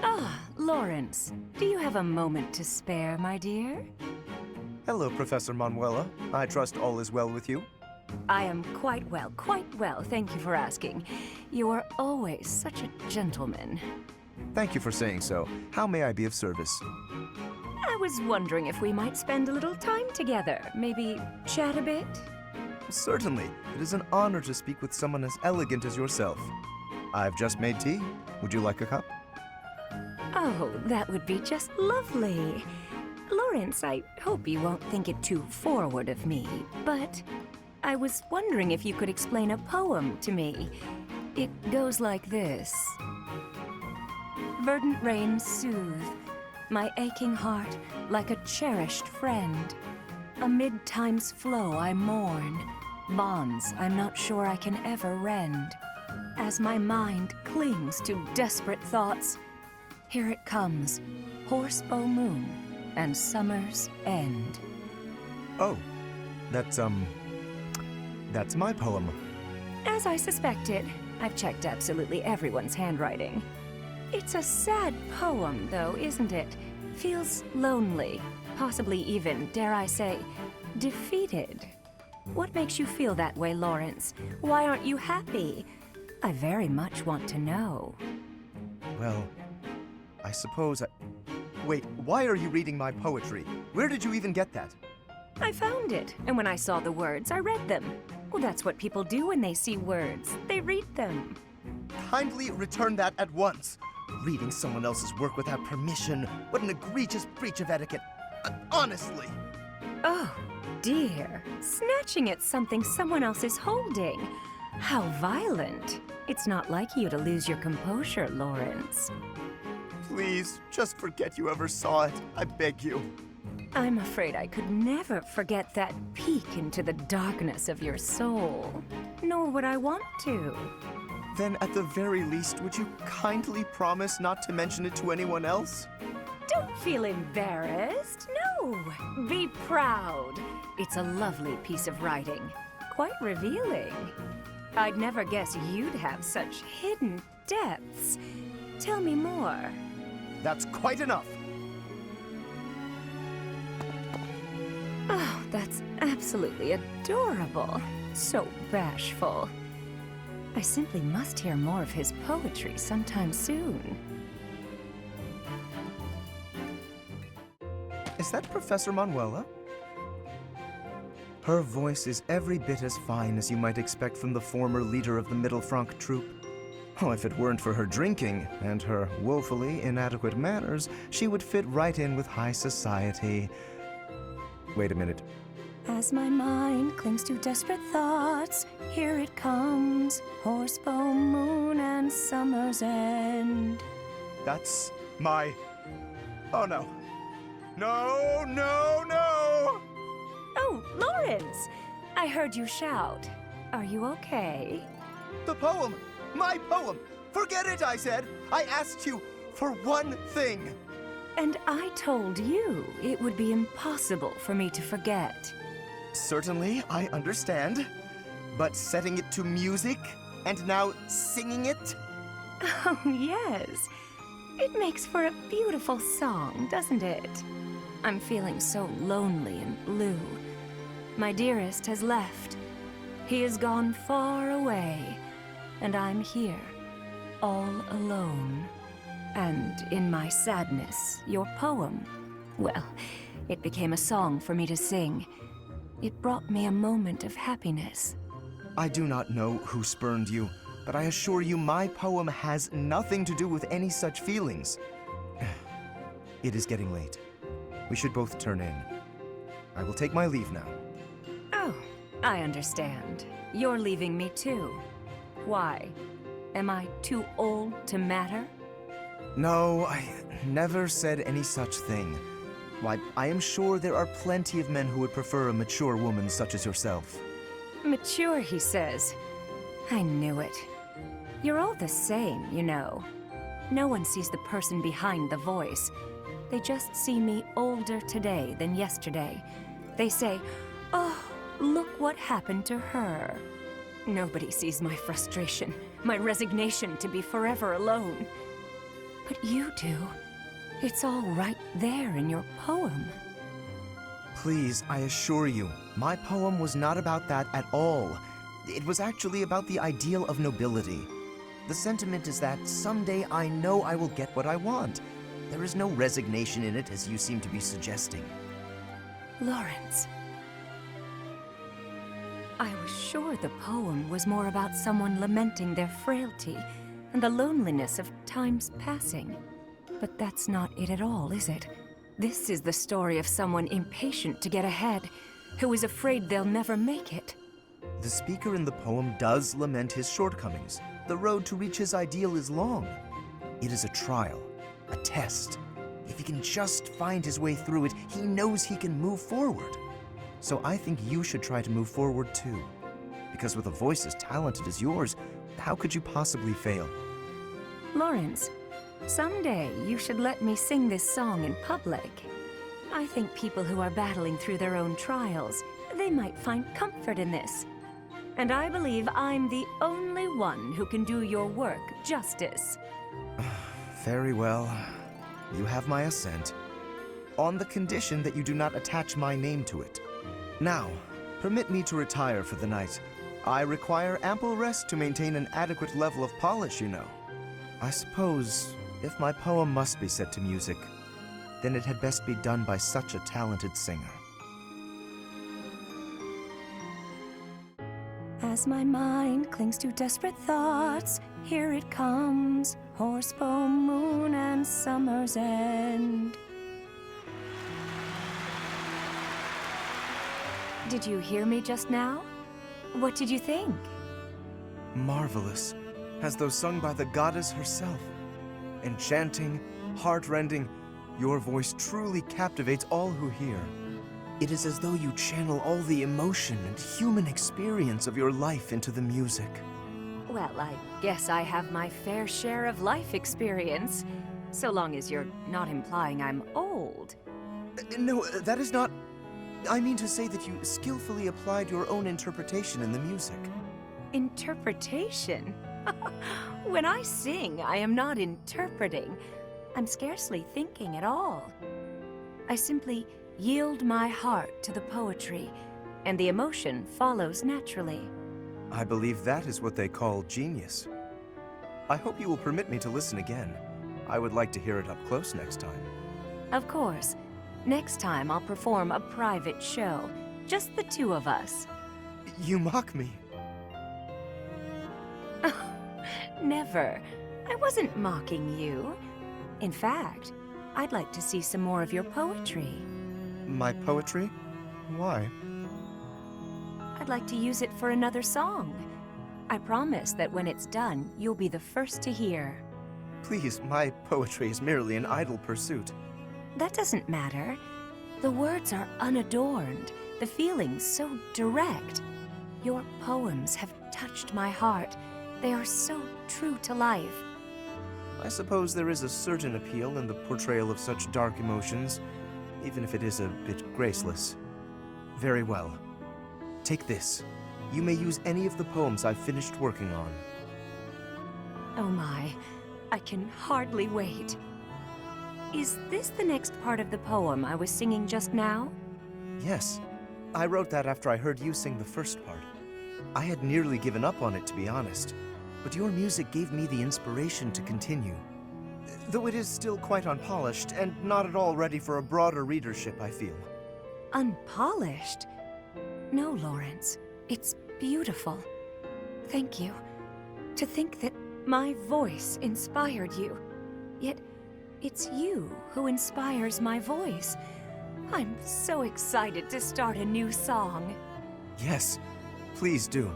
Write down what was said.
Ah, Lorenz, do you have a moment to spare, my dear? Hello, Professor Manuela. I trust all is well with you. I am quite well, thank you for asking. You are always such a gentleman. Thank you for saying so. How may I be of service? I was wondering if we might spend a little time together, maybe chat a bit? Certainly. It is an honor to speak with someone as elegant as yourself. I've just made tea. Would you like a cup? Oh, that would be just lovely. Lorenz, I hope you won't think it too forward of me, but I was wondering if you could explain a poem to me. It goes like this. Verdant rains soothe my aching heart like a cherished friend. Amid time's flow I mourn, bonds I'm not sure I can ever rend. As my mind clings to desperate thoughts, here it comes, horsebow moon and summer's end. Oh, that's my poem. As I suspected, I've checked absolutely everyone's handwriting. It's a sad poem, though, isn't it? Feels lonely, possibly even, dare I say, defeated. What makes you feel that way, Lorenz? Why aren't you happy? I very much want to know. Well, I suppose Wait, why are you reading my poetry? Where did you even get that? I found it, and when I saw the words, I read them. Well, that's what people do when they see words. They read them. Kindly return that at once. Reading someone else's work without permission. What an egregious breach of etiquette. Honestly. Oh, dear. Snatching at something someone else is holding. How violent. It's not like you to lose your composure, Lorenz. Please, just forget you ever saw it. I beg you. I'm afraid I could never forget that peek into the darkness of your soul. Nor would I want to. Then at the very least, would you kindly promise not to mention it to anyone else? Don't feel embarrassed. No. Be proud. It's a lovely piece of writing. Quite revealing. I'd never guess you'd have such hidden depths. Tell me more. That's quite enough. Oh, that's absolutely adorable. So bashful. I simply must hear more of his poetry sometime soon. Is that Professor Manuela? Her voice is every bit as fine as you might expect from the former leader of the Middle Franc troupe. Oh, if it weren't for her drinking and her woefully inadequate manners, she would fit right in with high society. Wait a minute. As my mind clings to desperate thoughts, here it comes, horsebow moon and summer's end. That's my... Oh, no. No, no, no! Oh, Lorenz! I heard you shout. Are you okay? The poem! My poem! Forget it, I said! I asked you for one thing! And I told you it would be impossible for me to forget. Certainly, I understand. But setting it to music, and now singing it? Oh, yes. It makes for a beautiful song, doesn't it? I'm feeling so lonely and blue. My dearest has left. He has gone far away, and I'm here, all alone. And in my sadness, your poem, well, it became a song for me to sing. It brought me a moment of happiness. I do not know who spurned you, but I assure you my poem has nothing to do with any such feelings. It is getting late. We should both turn in. I will take my leave now. Oh, I understand. You're leaving me too. Why? Am I too old to matter? No, I never said any such thing. Why, I am sure there are plenty of men who would prefer a mature woman such as yourself. Mature, he says. I knew it. You're all the same, you know. No one sees the person behind the voice. They just see me older today than yesterday. They say, "Oh, look what happened to her." Nobody sees my frustration, my resignation to be forever alone. But you do. It's all right there in your poem. Please, I assure you, my poem was not about that at all. It was actually about the ideal of nobility. The sentiment is that someday I know I will get what I want. There is no resignation in it, as you seem to be suggesting. Lorenz. I was sure the poem was more about someone lamenting their frailty and the loneliness of time's passing. But that's not it at all, is it? This is the story of someone impatient to get ahead, who is afraid they'll never make it. The speaker in the poem does lament his shortcomings. The road to reach his ideal is long. It is a trial, a test. If he can just find his way through it, he knows he can move forward. So I think you should try to move forward too. Because with a voice as talented as yours, how could you possibly fail? Lorenz, someday you should let me sing this song in public. I think people who are battling through their own trials, they might find comfort in this. And I believe I'm the only one who can do your work justice. Very well. You have my assent. On the condition that you do not attach my name to it. Now, permit me to retire for the night. I require ample rest to maintain an adequate level of polish, you know. I suppose, if my poem must be set to music, then it had best be done by such a talented singer. As my mind clings to desperate thoughts, here it comes, horse poem, moon, and summer's end. Did you hear me just now? What did you think? Marvelous, as though sung by the goddess herself. Enchanting, heartrending, your voice truly captivates all who hear. It is as though you channel all the emotion and human experience of your life into the music. Well, I guess I have my fair share of life experience, so long as you're not implying I'm old. No, that is not... I mean to say that you skillfully applied your own interpretation in the music. Interpretation? When I sing, I am not interpreting. I'm scarcely thinking at all. I simply yield my heart to the poetry, and the emotion follows naturally. I believe that is what they call genius. I hope you will permit me to listen again. I would like to hear it up close next time. Of course. Next time I'll perform a private show. Just the two of us. You mock me. Never. I wasn't mocking you. In fact, I'd like to see some more of your poetry. My poetry? Why? I'd like to use it for another song. I promise that when it's done, you'll be the first to hear. Please, my poetry is merely an idle pursuit. That doesn't matter. The words are unadorned, the feelings so direct. Your poems have touched my heart. They are so true to life. I suppose there is a certain appeal in the portrayal of such dark emotions, even if it is a bit graceless. Very well. Take this. You may use any of the poems I've finished working on. Oh my, I can hardly wait. Is this the next part of the poem I was singing just now? Yes. I wrote that after I heard you sing the first part. I had nearly given up on it, to be honest, but your music gave me the inspiration to continue. Though it is still quite unpolished and not at all ready for a broader readership, I feel. Unpolished? No, Lorenz. It's beautiful. Thank you. To think that my voice inspired you. Yet, it's you who inspires my voice. I'm so excited to start a new song. Yes, please do.